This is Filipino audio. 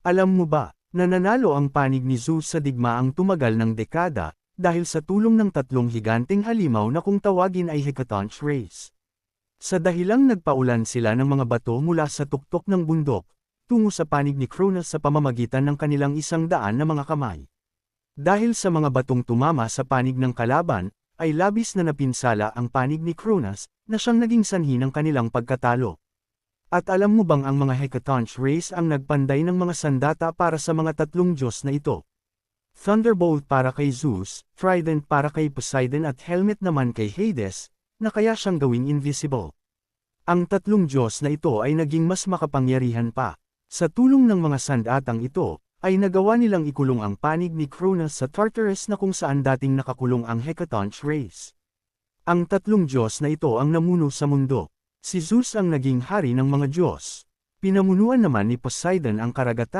Alam mo ba, nananalo ang panig ni Zeus sa digmaang tumagal ng dekada, dahil sa tulong ng tatlong higanteng halimaw na kung tawagin ay Hecatonch Rays. Sa dahilang nagpaulan sila ng mga bato mula sa tuktok ng bundok, tungo sa panig ni Cronus sa pamamagitan ng kanilang 100 na mga kamay. Dahil sa mga batong tumama sa panig ng kalaban, ay labis na napinsala ang panig ni Cronus, na siyang naging sanhi ng kanilang pagkatalo. At alam mo bang ang mga Hecatonch Rays ang nagpanday ng mga sandata para sa mga tatlong Diyos na ito? Thunderbolt para kay Zeus, Trident para kay Poseidon at Helmet naman kay Hades, na kaya siyang gawing invisible. Ang tatlong Diyos na ito ay naging mas makapangyarihan pa. Sa tulong ng mga sandatang ito, ay nagawa nilang ikulong ang panig ni Cronus sa Tartarus na kung saan dating nakakulong ang Hecatonch Rays. Ang tatlong Diyos na ito ang namuno sa mundo. Si Zeus ang naging hari ng mga Diyos. Pinamunuan naman ni Poseidon ang karagatan.